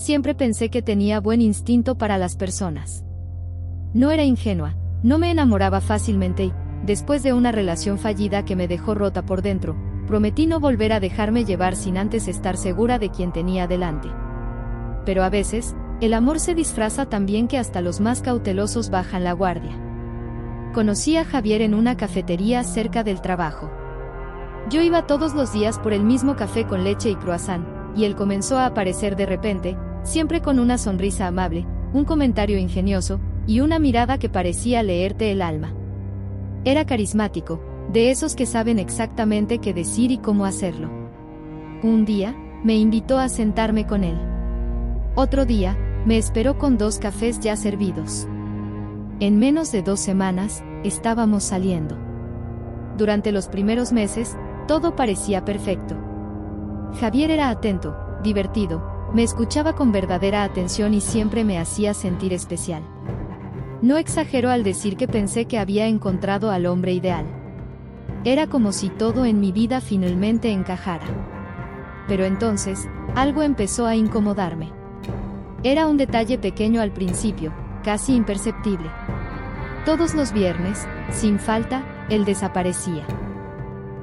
siempre pensé que tenía buen instinto para las personas. No era ingenua, no me enamoraba fácilmente y, después de una relación fallida que me dejó rota por dentro, prometí no volver a dejarme llevar sin antes estar segura de quién tenía delante. Pero a veces, el amor se disfraza tan bien que hasta los más cautelosos bajan la guardia. Conocí a Javier en una cafetería cerca del trabajo. Yo iba todos los días por el mismo café con leche y croissant, y él comenzó a aparecer de repente, siempre con una sonrisa amable, un comentario ingenioso, y una mirada que parecía leerte el alma. Era carismático, de esos que saben exactamente qué decir y cómo hacerlo. Un día, me invitó a sentarme con él. Otro día, me esperó con 2 cafés ya servidos. En menos de 2 semanas, estábamos saliendo. Durante los primeros meses, todo parecía perfecto. Javier era atento, divertido, me escuchaba con verdadera atención y siempre me hacía sentir especial. No exagero al decir que pensé que había encontrado al hombre ideal. Era como si todo en mi vida finalmente encajara. Pero entonces, algo empezó a incomodarme. Era un detalle pequeño al principio, casi imperceptible. Todos los viernes, sin falta, él desaparecía.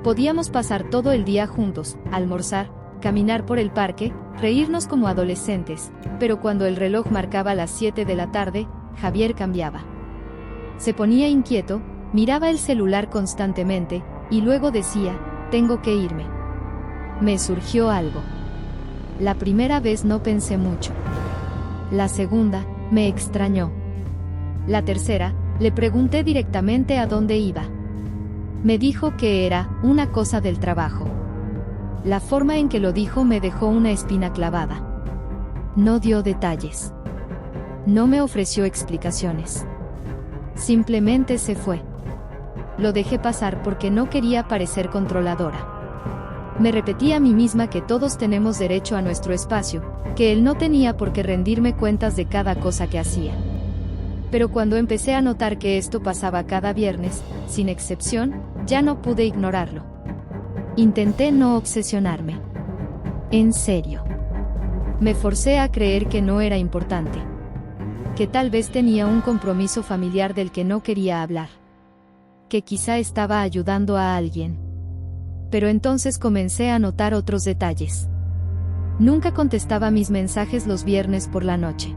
Podíamos pasar todo el día juntos, almorzar, caminar por el parque, reírnos como adolescentes, pero cuando el reloj marcaba las 7 de la tarde, Javier cambiaba. Se ponía inquieto, miraba el celular constantemente, y luego decía, tengo que irme. Me surgió algo. La primera vez no pensé mucho. La segunda, me extrañó. La tercera, le pregunté directamente a dónde iba. Me dijo que era una cosa del trabajo. La forma en que lo dijo me dejó una espina clavada. No dio detalles. No me ofreció explicaciones. Simplemente se fue. Lo dejé pasar porque no quería parecer controladora. Me repetí a mí misma que todos tenemos derecho a nuestro espacio, que él no tenía por qué rendirme cuentas de cada cosa que hacía. Pero cuando empecé a notar que esto pasaba cada viernes, sin excepción, ya no pude ignorarlo. Intenté no obsesionarme. En serio. Me forcé a creer que no era importante. Que tal vez tenía un compromiso familiar del que no quería hablar. Que quizá estaba ayudando a alguien. Pero entonces comencé a notar otros detalles. Nunca contestaba mis mensajes los viernes por la noche.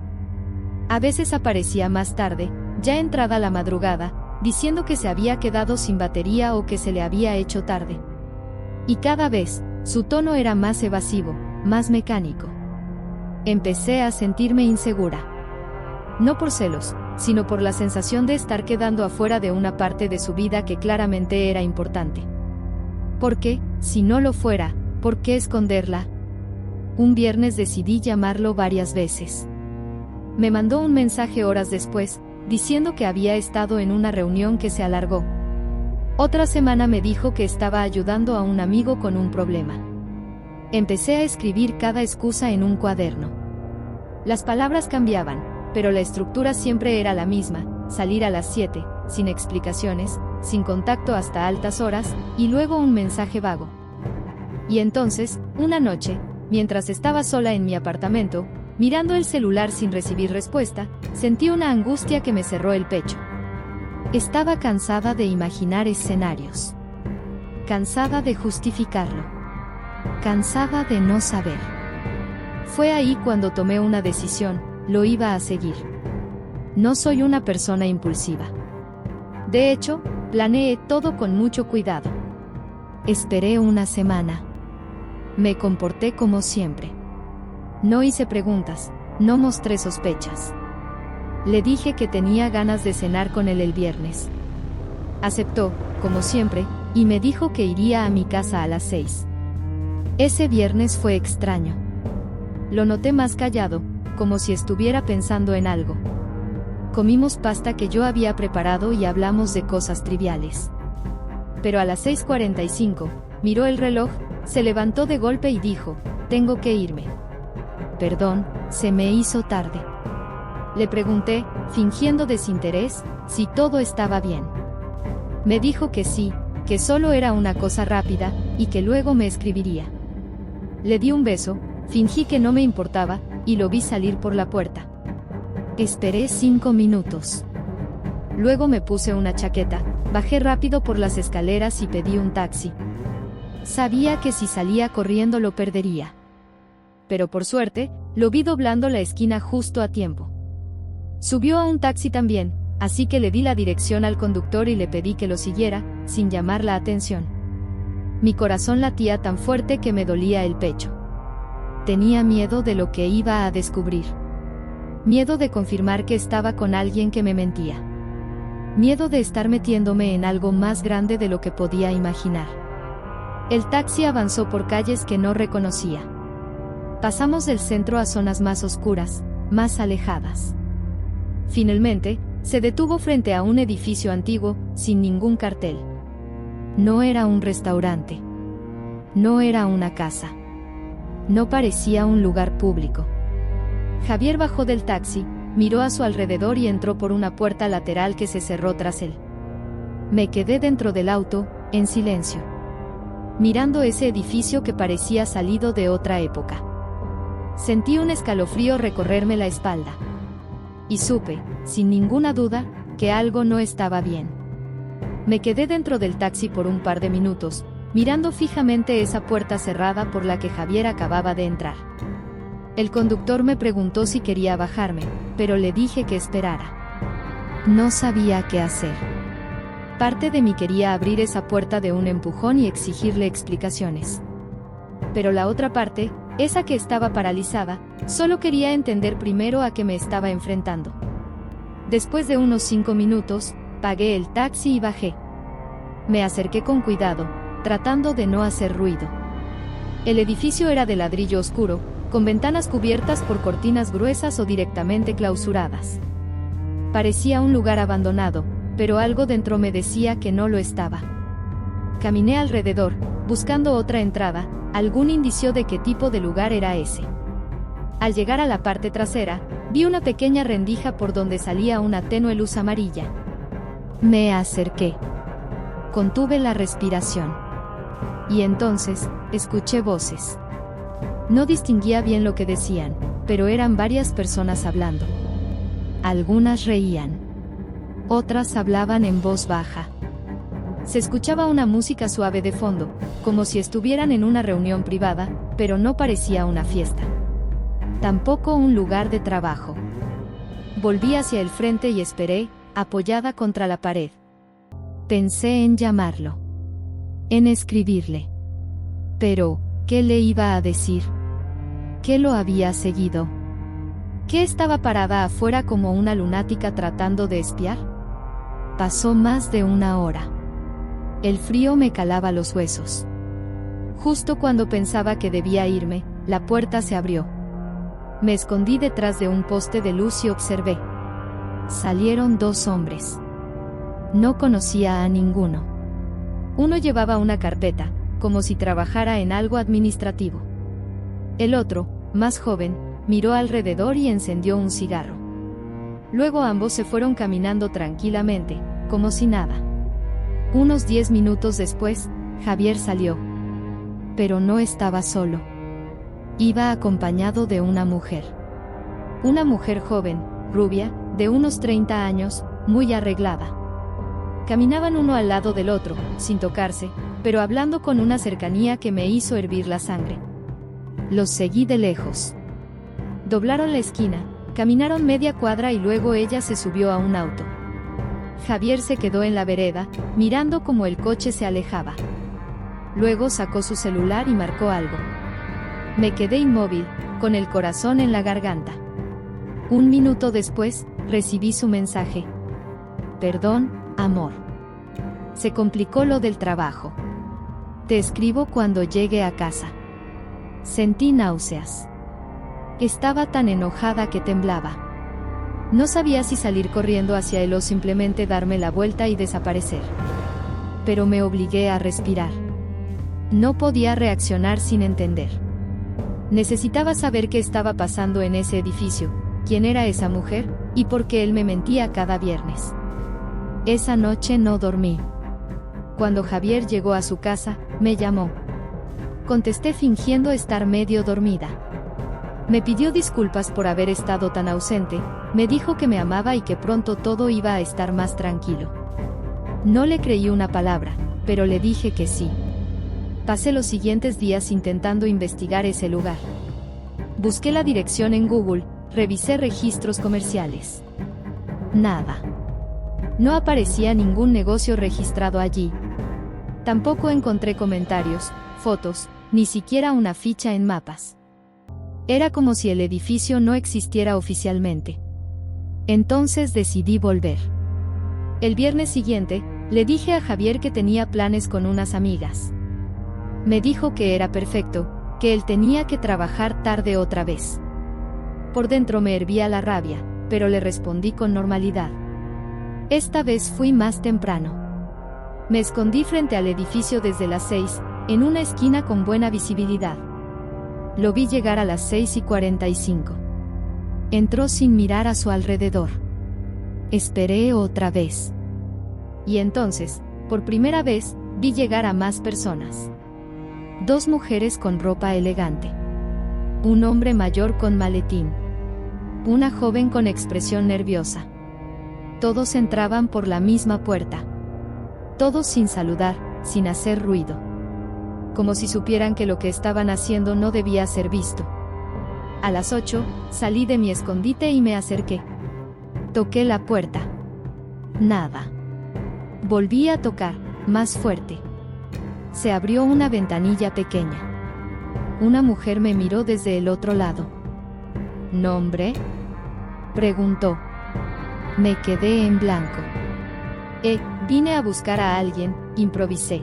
A veces aparecía más tarde, ya entrada la madrugada, diciendo que se había quedado sin batería o que se le había hecho tarde. Y cada vez, su tono era más evasivo, más mecánico. Empecé a sentirme insegura. No por celos, sino por la sensación de estar quedando afuera de una parte de su vida que claramente era importante. Porque, si no lo fuera, ¿por qué esconderla? Un viernes decidí llamarlo varias veces. Me mandó un mensaje horas después, diciendo que había estado en una reunión que se alargó. Otra semana me dijo que estaba ayudando a un amigo con un problema. Empecé a escribir cada excusa en un cuaderno. Las palabras cambiaban, pero la estructura siempre era la misma: salir a las 7, sin explicaciones, sin contacto hasta altas horas, y luego un mensaje vago. Y entonces, una noche, mientras estaba sola en mi apartamento, mirando el celular sin recibir respuesta, sentí una angustia que me cerró el pecho. Estaba cansada de imaginar escenarios. Cansada de justificarlo. Cansada de no saber. Fue ahí cuando tomé una decisión: lo iba a seguir. No soy una persona impulsiva. De hecho, planeé todo con mucho cuidado. Esperé una semana. Me comporté como siempre. No hice preguntas, no mostré sospechas. Le dije que tenía ganas de cenar con él el viernes. Aceptó, como siempre, y me dijo que iría a mi casa a las 6. Ese viernes fue extraño. Lo noté más callado, como si estuviera pensando en algo. Comimos pasta que yo había preparado y hablamos de cosas triviales. Pero a las 6:45, miró el reloj, se levantó de golpe y dijo: tengo que irme. Perdón, se me hizo tarde. Le pregunté, fingiendo desinterés, si todo estaba bien. Me dijo que sí, que solo era una cosa rápida, y que luego me escribiría. Le di un beso, fingí que no me importaba, y lo vi salir por la puerta. Esperé 5 minutos. Luego me puse una chaqueta, bajé rápido por las escaleras y pedí un taxi. Sabía que si salía corriendo lo perdería. Pero por suerte, lo vi doblando la esquina justo a tiempo. Subió a un taxi también, así que le di la dirección al conductor y le pedí que lo siguiera, sin llamar la atención. Mi corazón latía tan fuerte que me dolía el pecho. Tenía miedo de lo que iba a descubrir. Miedo de confirmar que estaba con alguien que me mentía. Miedo de estar metiéndome en algo más grande de lo que podía imaginar. El taxi avanzó por calles que no reconocía. Pasamos del centro a zonas más oscuras, más alejadas. Finalmente, se detuvo frente a un edificio antiguo, sin ningún cartel. No era un restaurante. No era una casa. No parecía un lugar público. Javier bajó del taxi, miró a su alrededor y entró por una puerta lateral que se cerró tras él. Me quedé dentro del auto, en silencio, mirando ese edificio que parecía salido de otra época. Sentí un escalofrío recorrerme la espalda. Y supe, sin ninguna duda, que algo no estaba bien. Me quedé dentro del taxi por un par de minutos, mirando fijamente esa puerta cerrada por la que Javier acababa de entrar. El conductor me preguntó si quería bajarme, pero le dije que esperara. No sabía qué hacer. Parte de mí quería abrir esa puerta de un empujón y exigirle explicaciones. Pero la otra parte, esa que estaba paralizada, solo quería entender primero a qué me estaba enfrentando. Después de unos 5 minutos, pagué el taxi y bajé. Me acerqué con cuidado, tratando de no hacer ruido. El edificio era de ladrillo oscuro, con ventanas cubiertas por cortinas gruesas o directamente clausuradas. Parecía un lugar abandonado, pero algo dentro me decía que no lo estaba. Caminé alrededor, buscando otra entrada, algún indicio de qué tipo de lugar era ese. Al llegar a la parte trasera, vi una pequeña rendija por donde salía una tenue luz amarilla. Me acerqué. Contuve la respiración. Y entonces, escuché voces. No distinguía bien lo que decían, pero eran varias personas hablando. Algunas reían. Otras hablaban en voz baja. Se escuchaba una música suave de fondo, como si estuvieran en una reunión privada, pero no parecía una fiesta. Tampoco un lugar de trabajo. Volví hacia el frente y esperé, apoyada contra la pared. Pensé en llamarlo. En escribirle. Pero, ¿qué le iba a decir? ¿Qué lo había seguido? ¿Qué estaba parada afuera como una lunática tratando de espiar? Pasó más de 1 hora. El frío me calaba los huesos. Justo cuando pensaba que debía irme, la puerta se abrió. Me escondí detrás de un poste de luz y observé. Salieron 2 hombres. No conocía a ninguno. Uno llevaba una carpeta, como si trabajara en algo administrativo. El otro, más joven, miró alrededor y encendió un cigarro. Luego ambos se fueron caminando tranquilamente, como si nada. Unos 10 minutos después, Javier salió. Pero no estaba solo. Iba acompañado de una mujer. Una mujer joven, rubia, de unos 30 años, muy arreglada. Caminaban uno al lado del otro, sin tocarse, pero hablando con una cercanía que me hizo hervir la sangre. Los seguí de lejos. Doblaron la esquina, caminaron media cuadra y luego ella se subió a un auto. Javier se quedó en la vereda, mirando cómo el coche se alejaba. Luego sacó su celular y marcó algo. Me quedé inmóvil, con el corazón en la garganta. 1 minuto después, recibí su mensaje. Perdón, amor. Se complicó lo del trabajo. Te escribo cuando llegue a casa. Sentí náuseas. Estaba tan enojada que temblaba. No sabía si salir corriendo hacia él o simplemente darme la vuelta y desaparecer. Pero me obligué a respirar. No podía reaccionar sin entender. Necesitaba saber qué estaba pasando en ese edificio, quién era esa mujer, y por qué él me mentía cada viernes. Esa noche no dormí. Cuando Javier llegó a su casa, me llamó. Contesté fingiendo estar medio dormida. Me pidió disculpas por haber estado tan ausente, me dijo que me amaba y que pronto todo iba a estar más tranquilo. No le creí una palabra, pero le dije que sí. Pasé los siguientes días intentando investigar ese lugar. Busqué la dirección en Google, revisé registros comerciales. Nada. No aparecía ningún negocio registrado allí. Tampoco encontré comentarios, fotos, ni siquiera una ficha en mapas. Era como si el edificio no existiera oficialmente. Entonces decidí volver. El viernes siguiente, le dije a Javier que tenía planes con unas amigas. Me dijo que era perfecto, que él tenía que trabajar tarde otra vez. Por dentro me hervía la rabia, pero le respondí con normalidad. Esta vez fui más temprano. Me escondí frente al edificio desde las 6, en una esquina con buena visibilidad. Lo vi llegar a las 6:45. Entró sin mirar a su alrededor. Esperé otra vez. Y entonces, por primera vez, vi llegar a más personas. 2 mujeres con ropa elegante. Un hombre mayor con maletín. Una joven con expresión nerviosa. Todos entraban por la misma puerta. Todos sin saludar, sin hacer ruido. Como si supieran que lo que estaban haciendo no debía ser visto. A las 8, salí de mi escondite y me acerqué. Toqué la puerta. Nada. Volví a tocar, más fuerte. Se abrió una ventanilla pequeña. Una mujer me miró desde el otro lado. ¿Nombre?, preguntó. Me quedé en blanco. Vine a buscar a alguien, improvisé.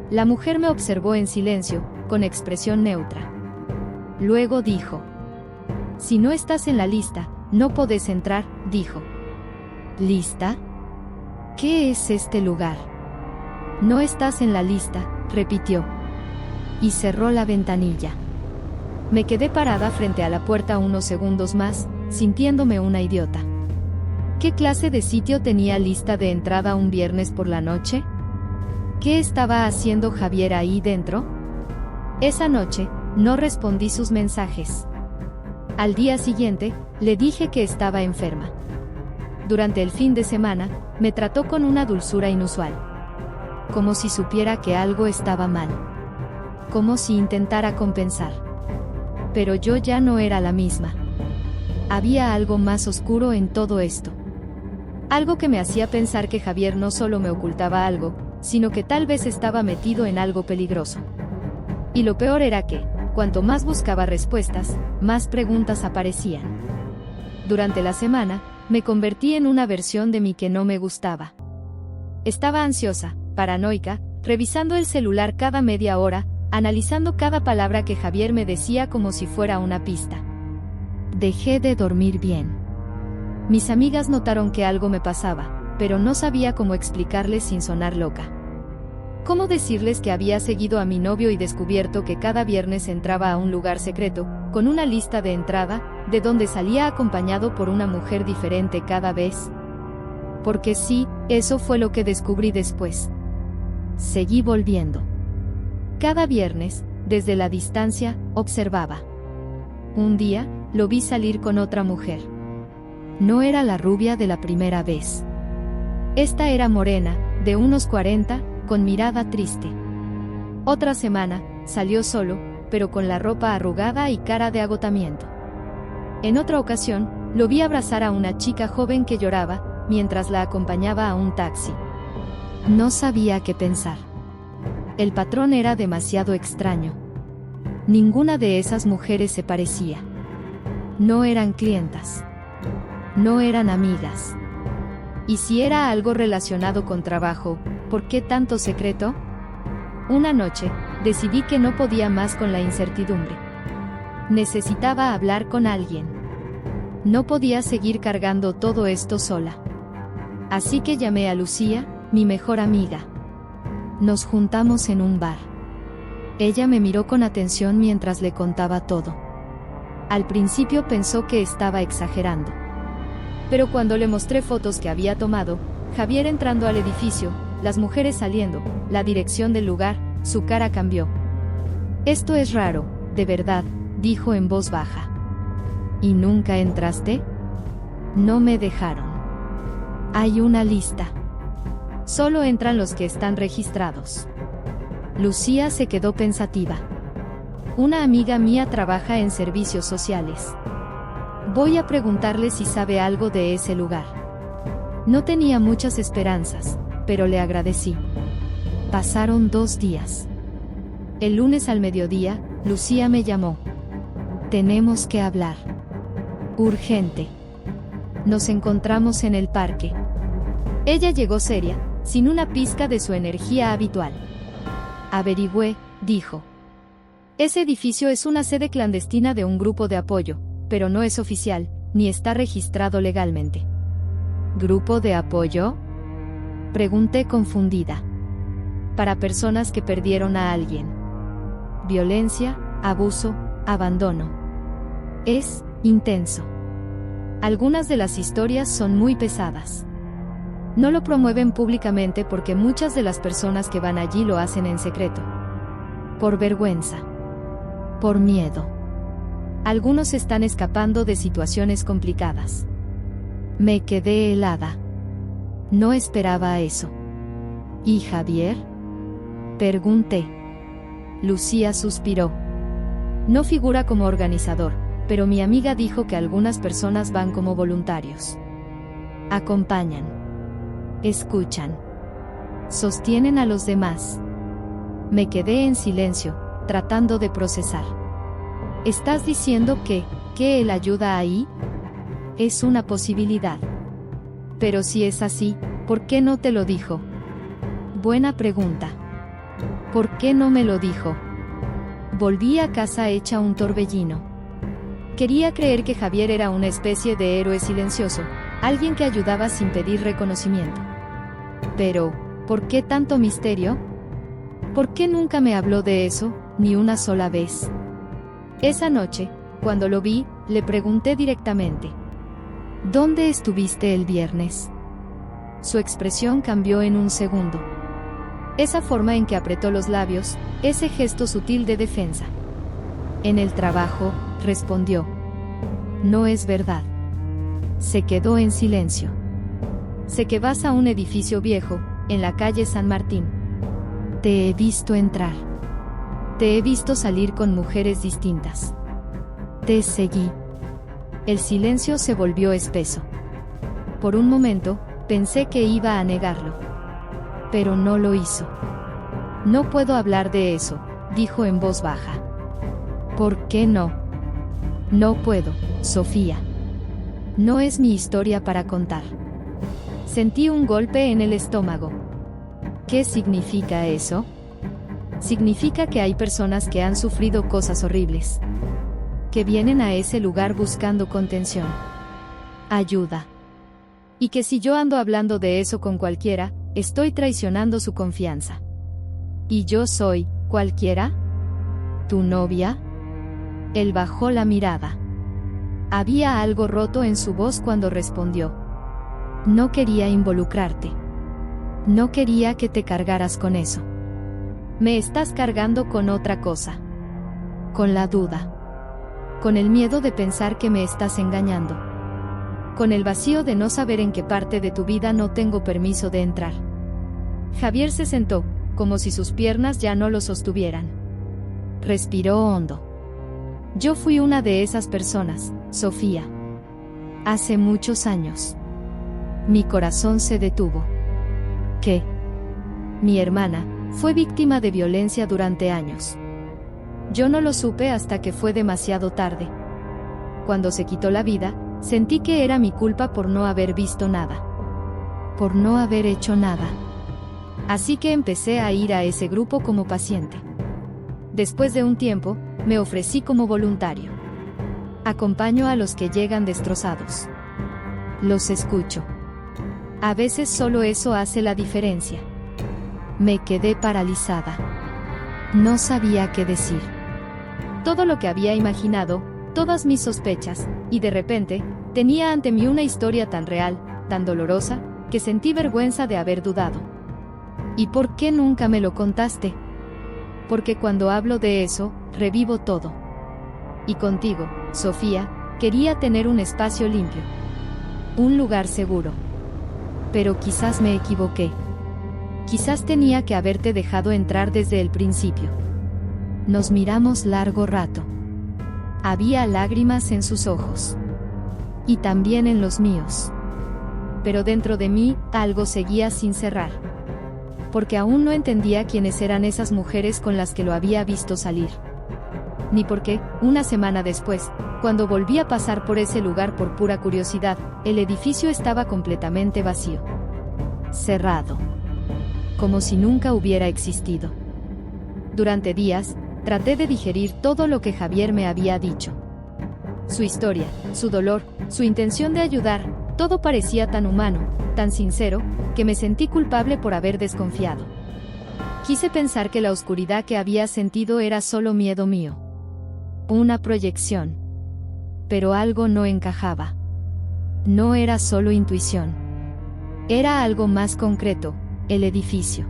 La mujer me observó en silencio, con expresión neutra. Luego dijo: si no estás en la lista, no podés entrar, dijo. ¿Lista? ¿Qué es este lugar? No estás en la lista, repitió. Y cerró la ventanilla. Me quedé parada frente a la puerta unos segundos más, sintiéndome una idiota. ¿Qué clase de sitio tenía lista de entrada un viernes por la noche? ¿Qué estaba haciendo Javier ahí dentro? Esa noche, no respondí sus mensajes. Al día siguiente, le dije que estaba enferma. Durante el fin de semana, me trató con una dulzura inusual. Como si supiera que algo estaba mal. Como si intentara compensar. Pero yo ya no era la misma. Había algo más oscuro en todo esto. Algo que me hacía pensar que Javier no solo me ocultaba algo, sino que tal vez estaba metido en algo peligroso. Y lo peor era que, cuanto más buscaba respuestas, más preguntas aparecían. Durante la semana, me convertí en una versión de mí que no me gustaba. Estaba ansiosa, paranoica, revisando el celular cada media hora, analizando cada palabra que Javier me decía como si fuera una pista. Dejé de dormir bien. Mis amigas notaron que algo me pasaba, pero no sabía cómo explicarles sin sonar loca. ¿Cómo decirles que había seguido a mi novio y descubierto que cada viernes entraba a un lugar secreto, con una lista de entrada, de donde salía acompañado por una mujer diferente cada vez? Porque sí, eso fue lo que descubrí después. Seguí volviendo. Cada viernes, desde la distancia, observaba. Un día, lo vi salir con otra mujer. No era la rubia de la primera vez. Esta era morena, de unos 40, con mirada triste. Otra semana, salió solo, pero con la ropa arrugada y cara de agotamiento. En otra ocasión, lo vi abrazar a una chica joven que lloraba, mientras la acompañaba a un taxi. No sabía qué pensar. El patrón era demasiado extraño. Ninguna de esas mujeres se parecía. No eran clientas. No eran amigas. Y si era algo relacionado con trabajo, ¿por qué tanto secreto? Una noche, decidí que no podía más con la incertidumbre. Necesitaba hablar con alguien. No podía seguir cargando todo esto sola. Así que llamé a Lucía, mi mejor amiga. Nos juntamos en un bar. Ella me miró con atención mientras le contaba todo. Al principio pensó que estaba exagerando. Pero cuando le mostré fotos que había tomado, Javier entrando al edificio, las mujeres saliendo, la dirección del lugar, su cara cambió. Esto es raro, de verdad, dijo en voz baja. ¿Y nunca entraste? No me dejaron. Hay una lista. Solo entran los que están registrados. Lucía se quedó pensativa. Una amiga mía trabaja en servicios sociales. Voy a preguntarle si sabe algo de ese lugar. No tenía muchas esperanzas, pero le agradecí. Pasaron 2 días. El lunes al mediodía, Lucía me llamó. Tenemos que hablar. Urgente. Nos encontramos en el parque. Ella llegó seria, sin una pizca de su energía habitual. Averigüé, dijo. Ese edificio es una sede clandestina de un grupo de apoyo, pero no es oficial, ni está registrado legalmente. ¿Grupo de apoyo? Pregunté confundida. Para personas que perdieron a alguien. Violencia, abuso, abandono. Es intenso. Algunas de las historias son muy pesadas. No lo promueven públicamente porque muchas de las personas que van allí lo hacen en secreto. Por vergüenza. Por miedo. Algunos están escapando de situaciones complicadas. Me quedé helada. No esperaba eso. ¿Y Javier? Pregunté. Lucía suspiró. No figura como organizador, pero mi amiga dijo que algunas personas van como voluntarios. Acompañan. Escuchan. Sostienen a los demás. Me quedé en silencio, tratando de procesar. ¿Estás diciendo que él ayuda ahí? Es una posibilidad. Pero si es así, ¿por qué no te lo dijo? Buena pregunta. ¿Por qué no me lo dijo? Volví a casa hecha un torbellino. Quería creer que Javier era una especie de héroe silencioso, alguien que ayudaba sin pedir reconocimiento. Pero, ¿por qué tanto misterio? ¿Por qué nunca me habló de eso, ni una sola vez? Esa noche, cuando lo vi, le pregunté directamente. ¿Dónde estuviste el viernes? Su expresión cambió en un segundo. Esa forma en que apretó los labios, ese gesto sutil de defensa. En el trabajo, respondió. No es verdad. Se quedó en silencio. Sé que vas a un edificio viejo, en la calle San Martín. Te he visto entrar. Te he visto salir con mujeres distintas. Te seguí. El silencio se volvió espeso. Por un momento, pensé que iba a negarlo. Pero no lo hizo. No puedo hablar de eso, dijo en voz baja. ¿Por qué no? No puedo, Sofía. No es mi historia para contar. Sentí un golpe en el estómago. ¿Qué significa eso? Significa que hay personas que han sufrido cosas horribles. Que vienen a ese lugar buscando contención. Ayuda. Y que si yo ando hablando de eso con cualquiera, estoy traicionando su confianza. ¿Y yo soy, cualquiera? ¿Tu novia? Él bajó la mirada. Había algo roto en su voz cuando respondió. No quería involucrarte. No quería que te cargaras con eso. Me estás cargando con otra cosa. Con la duda. Con el miedo de pensar que me estás engañando. Con el vacío de no saber en qué parte de tu vida no tengo permiso de entrar. Javier se sentó, como si sus piernas ya no lo sostuvieran. Respiró hondo. Yo fui una de esas personas, Sofía. Hace muchos años. Mi corazón se detuvo. ¿Qué? Mi hermana fue víctima de violencia durante años. Yo no lo supe hasta que fue demasiado tarde. Cuando se quitó la vida, sentí que era mi culpa por no haber visto nada. Por no haber hecho nada. Así que empecé a ir a ese grupo como paciente. Después de un tiempo, me ofrecí como voluntario. Acompaño a los que llegan destrozados. Los escucho. A veces solo eso hace la diferencia. Me quedé paralizada. No sabía qué decir. Todo lo que había imaginado, todas mis sospechas, y de repente, tenía ante mí una historia tan real, tan dolorosa, que sentí vergüenza de haber dudado. ¿Y por qué nunca me lo contaste? Porque cuando hablo de eso, revivo todo. Y contigo, Sofía, quería tener un espacio limpio. Un lugar seguro. Pero quizás me equivoqué. Quizás tenía que haberte dejado entrar desde el principio. Nos miramos largo rato. Había lágrimas en sus ojos. Y también en los míos. Pero dentro de mí, algo seguía sin cerrar. Porque aún no entendía quiénes eran esas mujeres con las que lo había visto salir. Ni por qué, una semana después, cuando volví a pasar por ese lugar por pura curiosidad, el edificio estaba completamente vacío. Cerrado. Como si nunca hubiera existido. Durante días, traté de digerir todo lo que Javier me había dicho. Su historia, su dolor, su intención de ayudar, todo parecía tan humano, tan sincero, que me sentí culpable por haber desconfiado. Quise pensar que la oscuridad que había sentido era solo miedo mío. Una proyección. Pero algo no encajaba. No era solo intuición. Era algo más concreto, el edificio.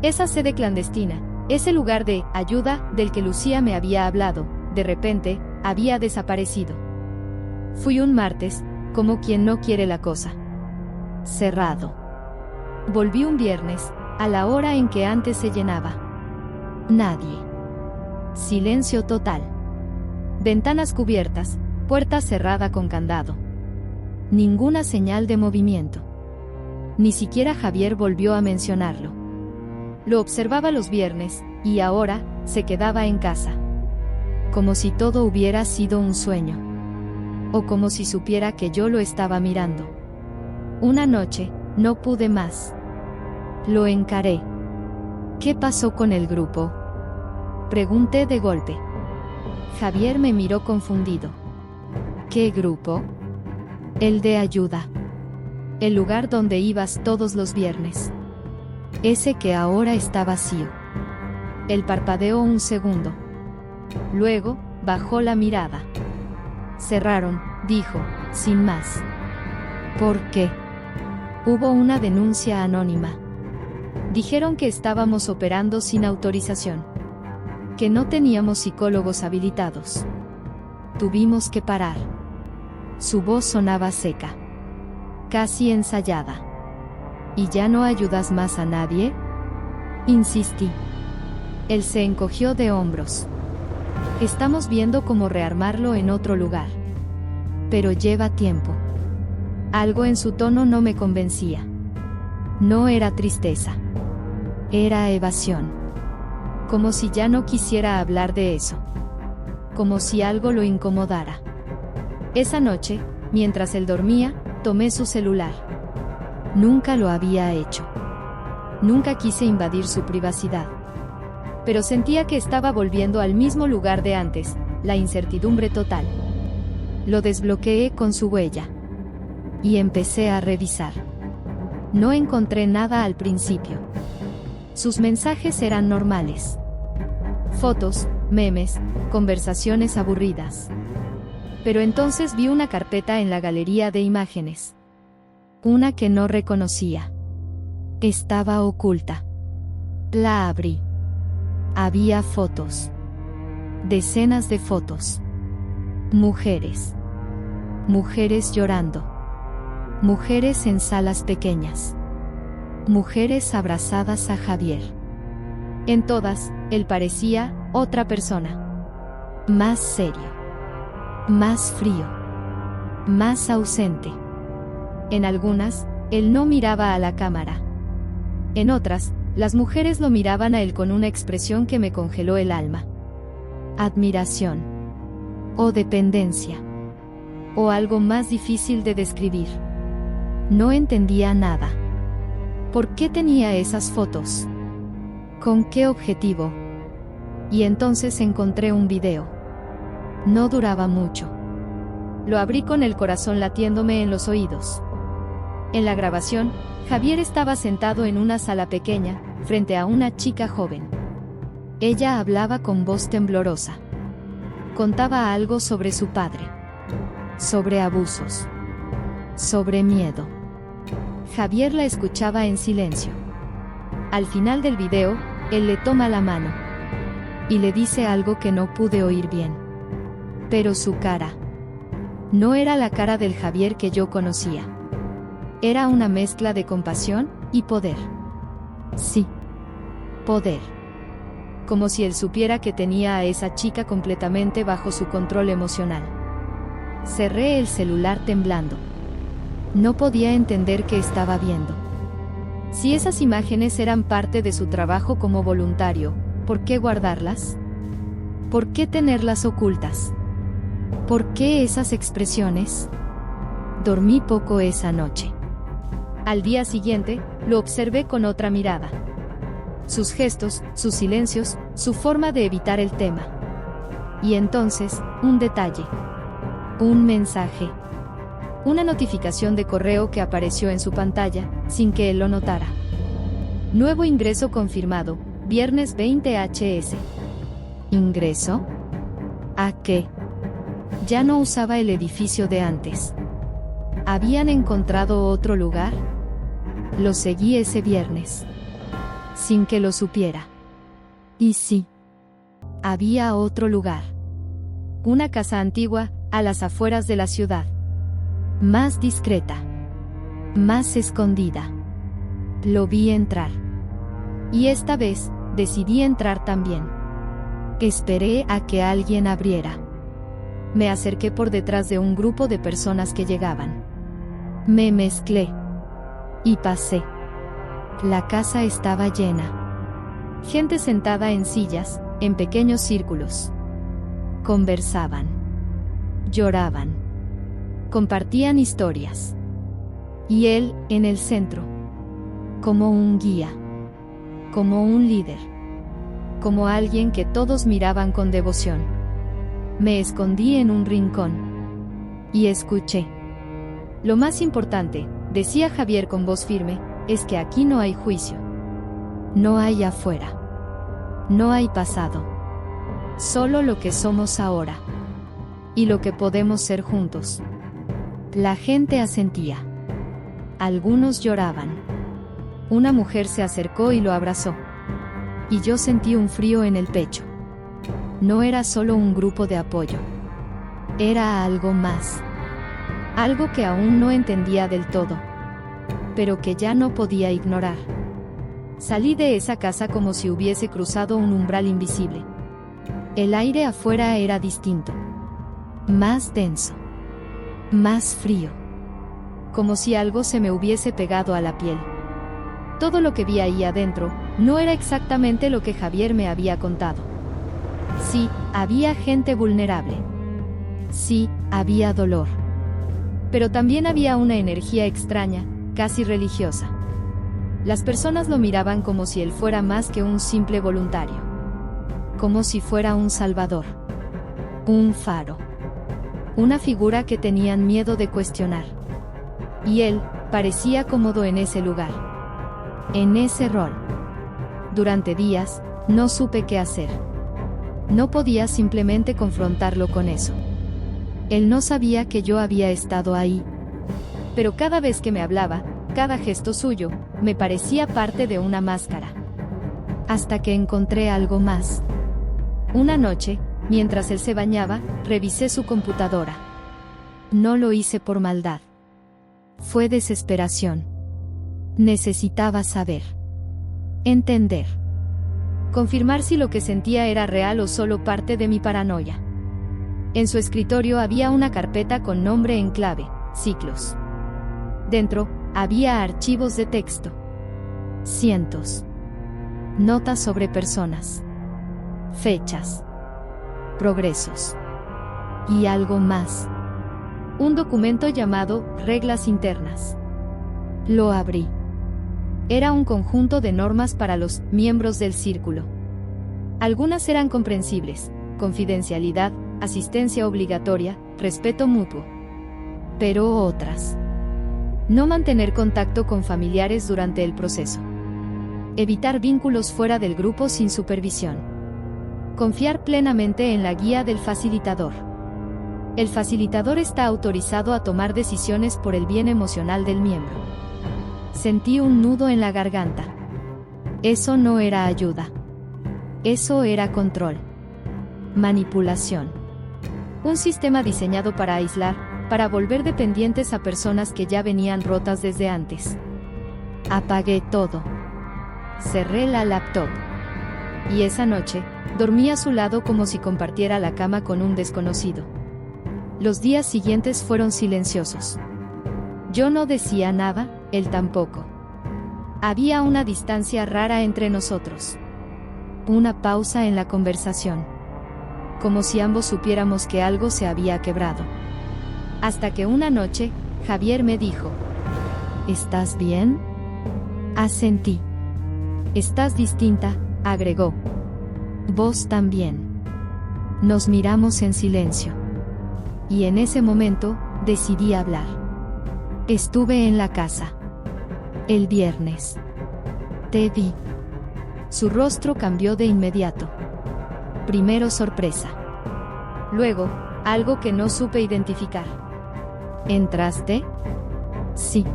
Esa sede clandestina, ese lugar de ayuda del que Lucía me había hablado, de repente, había desaparecido. Fui un martes, como quien no quiere la cosa. Cerrado. Volví un viernes, a la hora en que antes se llenaba. Nadie. Silencio total. Ventanas cubiertas, puerta cerrada con candado. Ninguna señal de movimiento. Ni siquiera Javier volvió a mencionarlo. Lo observaba los viernes, y ahora, se quedaba en casa. Como si todo hubiera sido un sueño. O como si supiera que yo lo estaba mirando. Una noche, no pude más. Lo encaré. ¿Qué pasó con el grupo?, pregunté de golpe. Javier me miró confundido. ¿Qué grupo? El de ayuda. El lugar donde ibas todos los viernes. Ese que ahora está vacío. Él parpadeó un segundo. Luego, bajó la mirada. Cerraron, dijo, sin más. ¿Por qué? Hubo una denuncia anónima. Dijeron que estábamos operando sin autorización. Que no teníamos psicólogos habilitados. Tuvimos que parar. Su voz sonaba seca. Casi ensayada. ¿Y ya no ayudas más a nadie?, insistí. Él se encogió de hombros. Estamos viendo cómo rearmarlo en otro lugar. Pero lleva tiempo. Algo en su tono no me convencía. No era tristeza. Era evasión. Como si ya no quisiera hablar de eso. Como si algo lo incomodara. Esa noche, mientras él dormía, tomé su celular. Nunca lo había hecho. Nunca quise invadir su privacidad. Pero sentía que estaba volviendo al mismo lugar de antes, la incertidumbre total. Lo desbloqueé con su huella. Y empecé a revisar. No encontré nada al principio. Sus mensajes eran normales. Fotos, memes, conversaciones aburridas. Pero entonces vi una carpeta en la galería de imágenes. Una que no reconocía. Estaba oculta. La abrí. Había fotos. Decenas de fotos. Mujeres. Mujeres llorando. Mujeres en salas pequeñas. Mujeres abrazadas a Javier. En todas, él parecía otra persona. Más serio. Más frío. Más ausente. En algunas, él no miraba a la cámara. En otras, las mujeres lo miraban a él con una expresión que me congeló el alma. Admiración. O dependencia. O algo más difícil de describir. No entendía nada. ¿Por qué tenía esas fotos? ¿Con qué objetivo? Y entonces encontré un video. No duraba mucho. Lo abrí con el corazón latiéndome en los oídos. En la grabación, Javier estaba sentado en una sala pequeña, frente a una chica joven. Ella hablaba con voz temblorosa. Contaba algo sobre su padre. Sobre abusos. Sobre miedo. Javier la escuchaba en silencio. Al final del video, él le toma la mano. Y le dice algo que no pude oír bien. Pero su cara no era la cara del Javier que yo conocía. Era una mezcla de compasión y poder. Sí, poder. Como si él supiera que tenía a esa chica completamente bajo su control emocional. Cerré el celular temblando. No podía entender qué estaba viendo. Si esas imágenes eran parte de su trabajo como voluntario, ¿por qué guardarlas? ¿Por qué tenerlas ocultas? ¿Por qué esas expresiones? Dormí poco esa noche. Al día siguiente, lo observé con otra mirada. Sus gestos, sus silencios, su forma de evitar el tema. Y entonces, un detalle. Un mensaje. Una notificación de correo que apareció en su pantalla, sin que él lo notara. Nuevo ingreso confirmado, viernes 20 HS. ¿Ingreso? ¿A qué? Ya no usaba el edificio de antes. ¿Habían encontrado otro lugar? Lo seguí ese viernes. Sin que lo supiera. Y sí. Había otro lugar. Una casa antigua, a las afueras de la ciudad. Más discreta. Más escondida. Lo vi entrar. Y esta vez, decidí entrar también. Esperé a que alguien abriera. Me acerqué por detrás de un grupo de personas que llegaban. Me mezclé. Y pasé. La casa estaba llena. Gente sentada en sillas, en pequeños círculos. Conversaban. Lloraban. Compartían historias. Y él, en el centro. Como un guía. Como un líder. Como alguien que todos miraban con devoción. Me escondí en un rincón. Y escuché. Lo más importante, decía Javier con voz firme, es que aquí no hay juicio. No hay afuera. No hay pasado. Solo lo que somos ahora. Y lo que podemos ser juntos. La gente asentía. Algunos lloraban. Una mujer se acercó y lo abrazó. Y yo sentí un frío en el pecho. No era solo un grupo de apoyo. Era algo más. Algo que aún no entendía del todo. Pero que ya no podía ignorar. Salí de esa casa como si hubiese cruzado un umbral invisible. El aire afuera era distinto. Más denso. Más frío. Como si algo se me hubiese pegado a la piel. Todo lo que vi ahí adentro, no era exactamente lo que Javier me había contado. Sí, había gente vulnerable. Sí, había dolor. Pero también había una energía extraña, casi religiosa. Las personas lo miraban como si él fuera más que un simple voluntario. Como si fuera un salvador. Un faro. Una figura que tenían miedo de cuestionar. Y él, parecía cómodo en ese lugar. En ese rol. Durante días, no supe qué hacer. No podía simplemente confrontarlo con eso. Él no sabía que yo había estado ahí. Pero cada vez que me hablaba, cada gesto suyo, me parecía parte de una máscara. Hasta que encontré algo más. Una noche, mientras él se bañaba, revisé su computadora. No lo hice por maldad. Fue desesperación. Necesitaba saber. Entender. Confirmar si lo que sentía era real o solo parte de mi paranoia. En su escritorio había una carpeta con nombre en clave, ciclos. Dentro, había archivos de texto. Cientos. Notas sobre personas. Fechas. Progresos. Y algo más. Un documento llamado Reglas Internas. Lo abrí. Era un conjunto de normas para los miembros del círculo. Algunas eran comprensibles: confidencialidad, asistencia obligatoria, respeto mutuo. Pero otras: no mantener contacto con familiares durante el proceso. Evitar vínculos fuera del grupo sin supervisión. Confiar plenamente en la guía del facilitador. El facilitador está autorizado a tomar decisiones por el bien emocional del miembro. Sentí un nudo en la garganta. Eso no era ayuda. Eso era control. Manipulación. Un sistema diseñado para aislar, para volver dependientes a personas que ya venían rotas desde antes. Apagué todo. Cerré la laptop. Y esa noche, dormí a su lado como si compartiera la cama con un desconocido. Los días siguientes fueron silenciosos. Yo no decía nada, él tampoco. Había una distancia rara entre nosotros. Una pausa en la conversación. Como si ambos supiéramos que algo se había quebrado. Hasta que una noche, Javier me dijo: ¿estás bien? Asentí. Estás distinta, agregó. Vos también. Nos miramos en silencio. Y en ese momento, decidí hablar. Estuve en la casa. El viernes. Te vi. Su rostro cambió de inmediato. Primero sorpresa. Luego, algo que no supe identificar. ¿Entraste? Sí.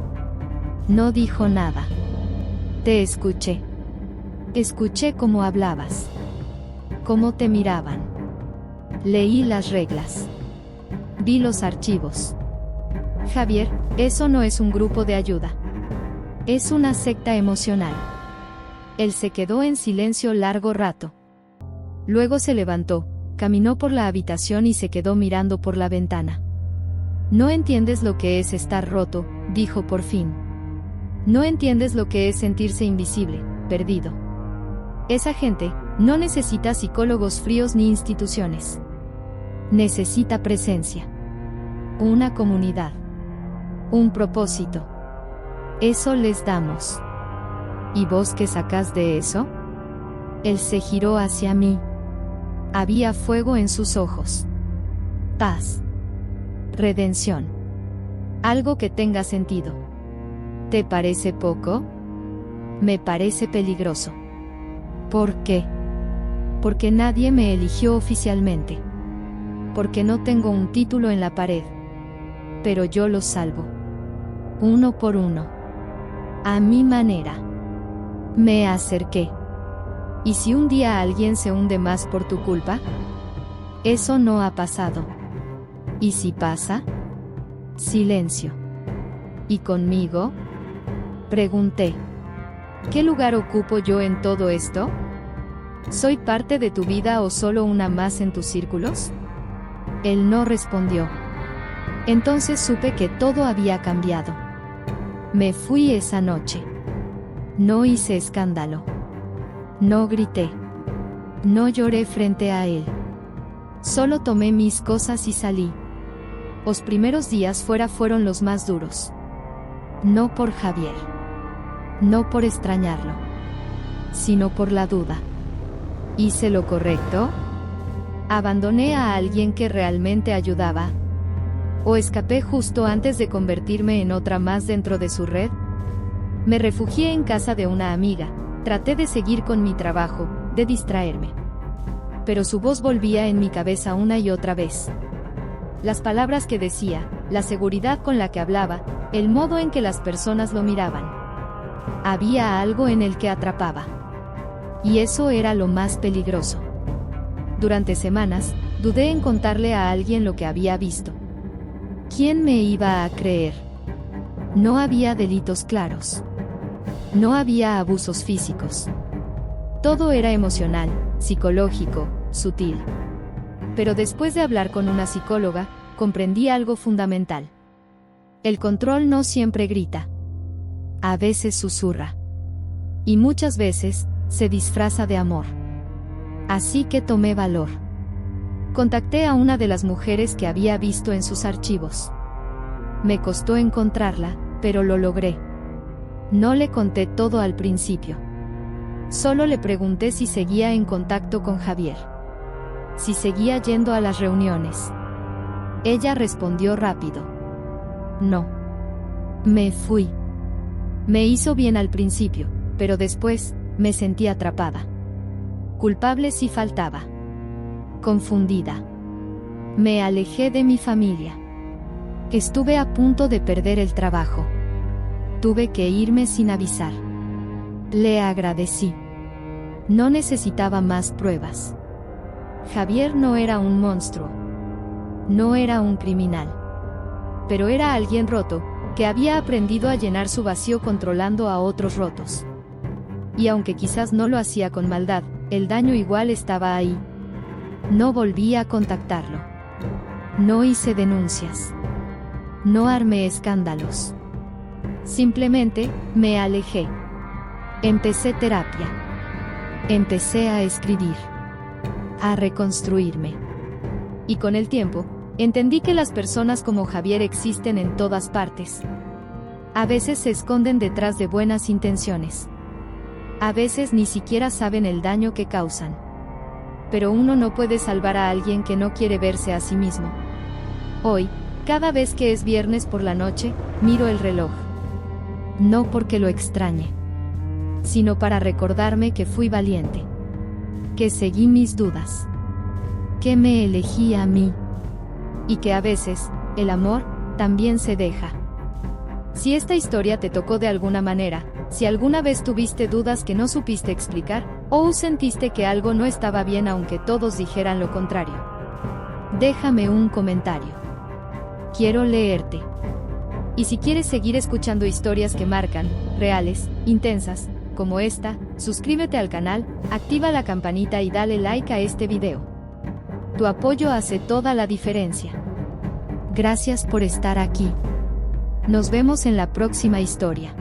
No dijo nada. Te escuché. Escuché cómo hablabas. Cómo te miraban. Leí las reglas. Vi los archivos. Javier, eso no es un grupo de ayuda. Es una secta emocional. Él se quedó en silencio largo rato. Luego se levantó, caminó por la habitación y se quedó mirando por la ventana. No entiendes lo que es estar roto, dijo por fin. No entiendes lo que es sentirse invisible, perdido. Esa gente no necesita psicólogos fríos ni instituciones. Necesita presencia. Una comunidad. Un propósito. Eso les damos. ¿Y vos qué sacás de eso? Él se giró hacia mí. Había fuego en sus ojos. Paz. Redención. Algo que tenga sentido. ¿Te parece poco? Me parece peligroso. ¿Por qué? Porque nadie me eligió oficialmente. Porque no tengo un título en la pared. Pero yo los salvo. Uno por uno. A mi manera. Me acerqué. ¿Y si un día alguien se hunde más por tu culpa? Eso no ha pasado. ¿Y si pasa? Silencio. ¿Y conmigo? Pregunté. ¿Qué lugar ocupo yo en todo esto? ¿Soy parte de tu vida o solo una más en tus círculos? Él no respondió. Entonces supe que todo había cambiado. Me fui esa noche. No hice escándalo. No grité. No lloré frente a él. Solo tomé mis cosas y salí. Los primeros días fuera fueron los más duros. No por Javier. No por extrañarlo. Sino por la duda. ¿Hice lo correcto? ¿Abandoné a alguien que realmente ayudaba? ¿O escapé justo antes de convertirme en otra más dentro de su red? Me refugié en casa de una amiga, traté de seguir con mi trabajo, de distraerme. Pero su voz volvía en mi cabeza una y otra vez. Las palabras que decía, la seguridad con la que hablaba, el modo en que las personas lo miraban. Había algo en el que atrapaba. Y eso era lo más peligroso. Durante semanas, dudé en contarle a alguien lo que había visto. ¿Quién me iba a creer? No había delitos claros. No había abusos físicos. Todo era emocional, psicológico, sutil. Pero después de hablar con una psicóloga, comprendí algo fundamental. El control no siempre grita. A veces susurra. Y muchas veces, se disfraza de amor. Así que tomé valor. Contacté a una de las mujeres que había visto en sus archivos. Me costó encontrarla, pero lo logré. No le conté todo al principio. Solo le pregunté si seguía en contacto con Javier. Si seguía yendo a las reuniones. Ella respondió rápido. No. Me fui. Me hizo bien al principio, pero después, me sentí atrapada. Culpable si faltaba. Confundida. Me alejé de mi familia. Estuve a punto de perder el trabajo. Tuve que irme sin avisar. Le agradecí. No necesitaba más pruebas. Javier no era un monstruo. No era un criminal. Pero era alguien roto, que había aprendido a llenar su vacío controlando a otros rotos. Y aunque quizás no lo hacía con maldad, el daño igual estaba ahí. No volví a contactarlo. No hice denuncias. No armé escándalos. Simplemente, me alejé. Empecé terapia. Empecé a escribir. A reconstruirme. Y con el tiempo, entendí que las personas como Javier existen en todas partes. A veces se esconden detrás de buenas intenciones. A veces ni siquiera saben el daño que causan. Pero uno no puede salvar a alguien que no quiere verse a sí mismo. Hoy, cada vez que es viernes por la noche, miro el reloj. No porque lo extrañe, sino para recordarme que fui valiente. Que seguí mis dudas. Que me elegí a mí. Y que a veces, el amor, también se deja. Si esta historia te tocó de alguna manera, si alguna vez tuviste dudas que no supiste explicar, o sentiste que algo no estaba bien aunque todos dijeran lo contrario, déjame un comentario. Quiero leerte. Y si quieres seguir escuchando historias que marcan, reales, intensas, como esta, suscríbete al canal, activa la campanita y dale like a este video. Tu apoyo hace toda la diferencia. Gracias por estar aquí. Nos vemos en la próxima historia.